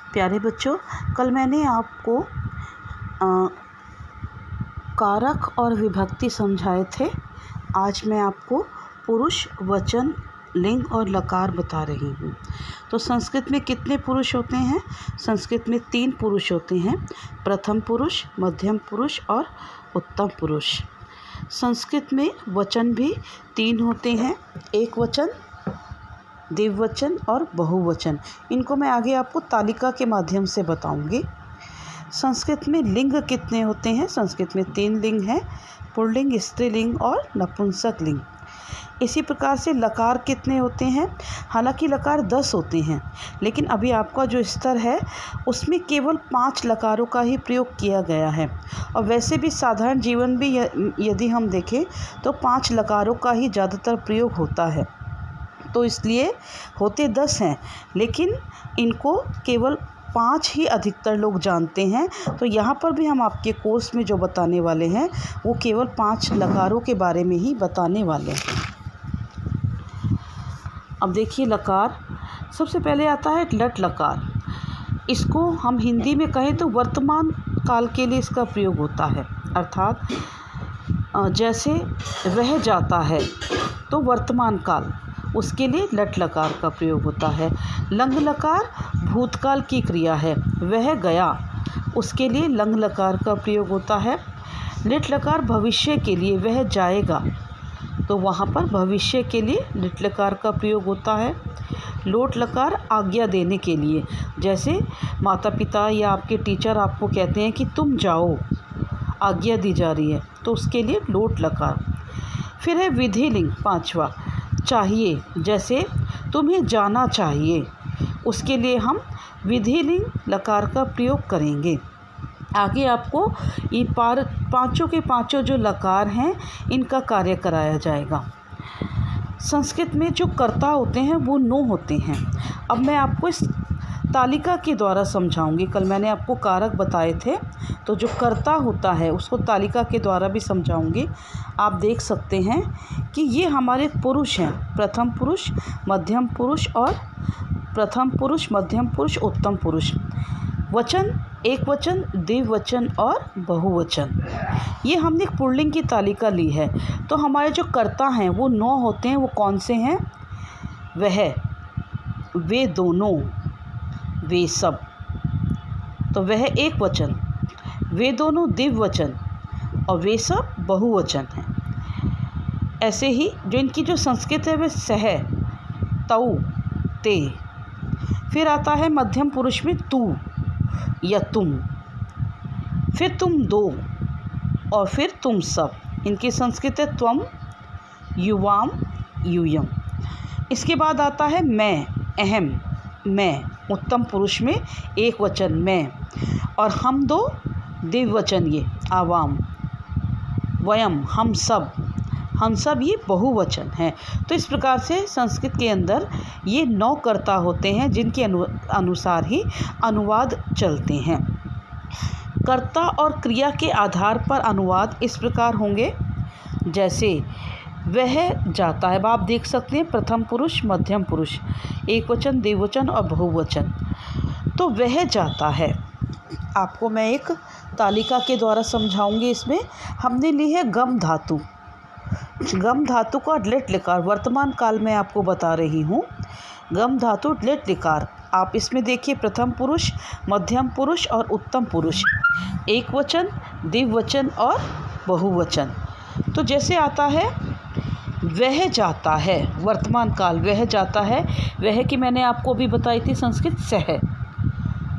प्यारे बच्चों, कल मैंने आपको कारक और विभक्ति समझाए थे। आज मैं आपको पुरुष, वचन, लिंग और लकार बता रही हूँ। तो संस्कृत में कितने पुरुष होते हैं? संस्कृत में 3 पुरुष होते हैं, प्रथम पुरुष, मध्यम पुरुष और उत्तम पुरुष। संस्कृत में वचन भी 3 होते हैं, एक वचन, द्विवचन और बहुवचन। इनको मैं आगे आपको तालिका के माध्यम से बताऊंगी। संस्कृत में लिंग कितने होते हैं? संस्कृत में 3 लिंग हैं, पुल्लिंग, स्त्रीलिंग और नपुंसक लिंग। इसी प्रकार से लकार कितने होते हैं? हालांकि लकार 10 होते हैं, लेकिन अभी आपका जो स्तर है उसमें केवल 5 लकारों का ही प्रयोग किया गया है। और वैसे भी साधारण जीवन भी यदि हम देखें तो 5 लकारों का ही ज़्यादातर प्रयोग होता है। तो इसलिए होते 10 हैं, लेकिन इनको केवल 5 ही अधिकतर लोग जानते हैं। तो यहाँ पर भी हम आपके कोर्स में जो बताने वाले हैं वो केवल 5 लकारों के बारे में ही बताने वाले हैं। अब देखिए, लकार सबसे पहले आता है लट लकार। इसको हम हिंदी में कहें तो वर्तमान काल के लिए इसका प्रयोग होता है। अर्थात जैसे वह जाता है तो वर्तमान काल, उसके लिए लट लकार का प्रयोग होता है। लंग लकार भूतकाल की क्रिया है, वह गया, उसके लिए लंग लकार का प्रयोग होता है। लिट लकार भविष्य के लिए, वह जाएगा, तो वहाँ पर भविष्य के लिए लिट लकार का प्रयोग होता है। लोट लकार आज्ञा देने के लिए, जैसे माता पिता या आपके टीचर आपको कहते हैं कि तुम जाओ, आज्ञा दी जा रही है, तो उसके लिए लोट लकार। फिर है विधि लिंग 5वां, चाहिए, जैसे तुम्हें जाना चाहिए, उसके लिए हम विधि लिंग लकार का प्रयोग करेंगे। आगे आपको ये पाँचों के पाँचों जो लकार हैं इनका कार्य कराया जाएगा। संस्कृत में जो कर्ता होते हैं वो 9 होते हैं। अब मैं आपको इस तालिका के द्वारा समझाऊंगी। कल मैंने आपको कारक बताए थे, तो जो कर्ता होता है उसको तालिका के द्वारा भी समझाऊंगी। आप देख सकते हैं कि ये हमारे पुरुष हैं, प्रथम पुरुष, मध्यम पुरुष और प्रथम पुरुष, मध्यम पुरुष, उत्तम पुरुष। वचन, एक वचन, द्विवचन और बहुवचन। ये हमने एक पुल्लिंग की तालिका ली है। तो हमारे जो कर्ता हैं वो 9 होते हैं। वो कौन से हैं? वह, वे दोनों, वे सब। तो वह एक वचन, वे दोनों द्विवचन और वे सब बहुवचन हैं। ऐसे ही जो इनकी जो संस्कृत है वह सह, तौ, ते। फिर आता है मध्यम पुरुष में तू या तुम, फिर तुम दो और फिर तुम सब। इनकी संस्कृत है त्वम, युवाम, यूयम। इसके बाद आता है मैं, अहम, मैं। उत्तम पुरुष में एक वचन मैं, और हम दो द्विवचन ये आवाम, वयम, हम सब। हम सब ये बहुवचन हैं। तो इस प्रकार से संस्कृत के अंदर ये 9 कर्ता होते हैं जिनके अनुसार ही अनुवाद चलते हैं। कर्ता और क्रिया के आधार पर अनुवाद इस प्रकार होंगे, जैसे वह जाता है। अब आप देख सकते हैं प्रथम पुरुष, मध्यम पुरुष, एक वचन, द्विवचन और बहुवचन। तो वह जाता है, आपको मैं एक तालिका के द्वारा समझाऊंगी। इसमें हमने ली है गम धातु। गम धातु का लिट लकार वर्तमान काल में आपको बता रही हूँ। गम धातु लिट लकार। आप इसमें देखिए प्रथम पुरुष, मध्यम पुरुष और उत्तम पुरुष, एक वचन, द्विवचन और बहुवचन। तो जैसे आता है वह जाता है, वर्तमान काल, वह जाता है। वह की मैंने आपको भी बताई थी संस्कृत सह,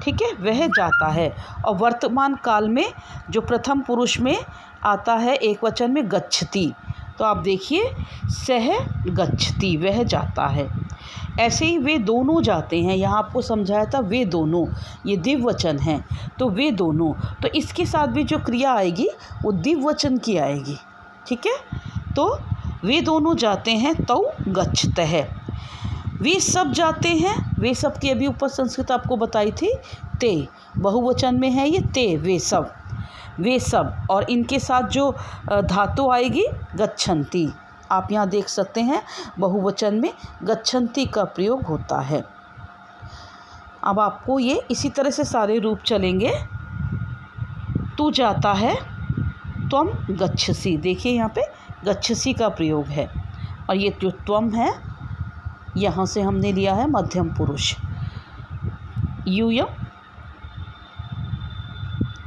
ठीक है, वह जाता है। और वर्तमान काल में जो प्रथम पुरुष में आता है एक वचन में गच्छति। तो आप देखिए सह गच्छति, वह जाता है। ऐसे ही वे दोनों जाते हैं। यहाँ आपको समझाया था वे दोनों, ये द्विवचन हैं, तो वे दोनों। तो इसके साथ भी जो क्रिया आएगी वो द्विवचन की आएगी, ठीक है। तो वे दोनों जाते हैं, तौ गच्छतः। वे सब जाते हैं, वे सब की अभी ऊपर संस्कृत आपको बताई थी, ते। बहुवचन में है ये ते, वे सब, वे सब। और इनके साथ जो धातु आएगी गच्छन्ति। आप यहाँ देख सकते हैं बहुवचन में गच्छन्ति का प्रयोग होता है। अब आपको ये इसी तरह से सारे रूप चलेंगे। तू जाता है, त्वम गच्छसि। देखिए यहाँ पे गच्छसि का प्रयोग है, और ये जो त्वम है यहाँ से हमने लिया है मध्यम पुरुष। यूयम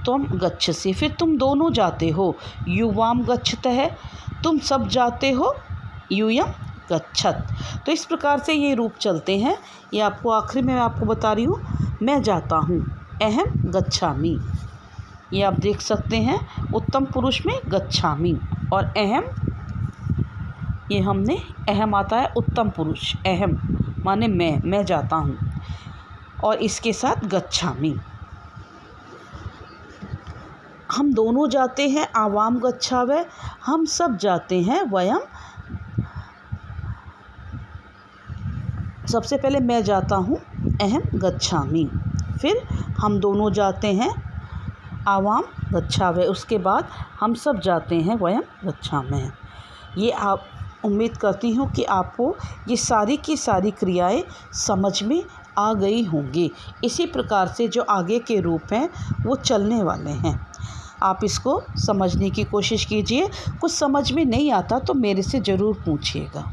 त्वम गच्छसि। फिर तुम दोनों जाते हो, युवाम गच्छतः, तुम सब जाते हो, यूयम गच्छत। तो इस प्रकार से ये रूप चलते हैं। ये आपको आखिरी में मैं आपको बता रही हूँ, मैं जाता हूँ, अहम गच्छामि। ये आप देख सकते हैं, उत्तम पुरुष में गच्छामि, और अहम, ये हमने अहम आता है उत्तम पुरुष, अहम माने मैं जाता हूँ, और इसके साथ गच्छामि। हम दोनों जाते हैं, आवाम गच्छावै, हम सब जाते हैं, वयम। सबसे पहले मैं जाता हूँ, अहम गच्छामि। फिर हम दोनों जाते हैं, आवाम गच्छावै। उसके बाद हम सब जाते हैं, वयम गच्छामः। ये आप उम्मीद करती हूँ कि आपको ये सारी की सारी क्रियाएं समझ में आ गई होंगी। इसी प्रकार से जो आगे के रूप हैं वो चलने वाले हैं। आप इसको समझने की कोशिश कीजिए। कुछ समझ में नहीं आता तो मेरे से ज़रूर पूछिएगा।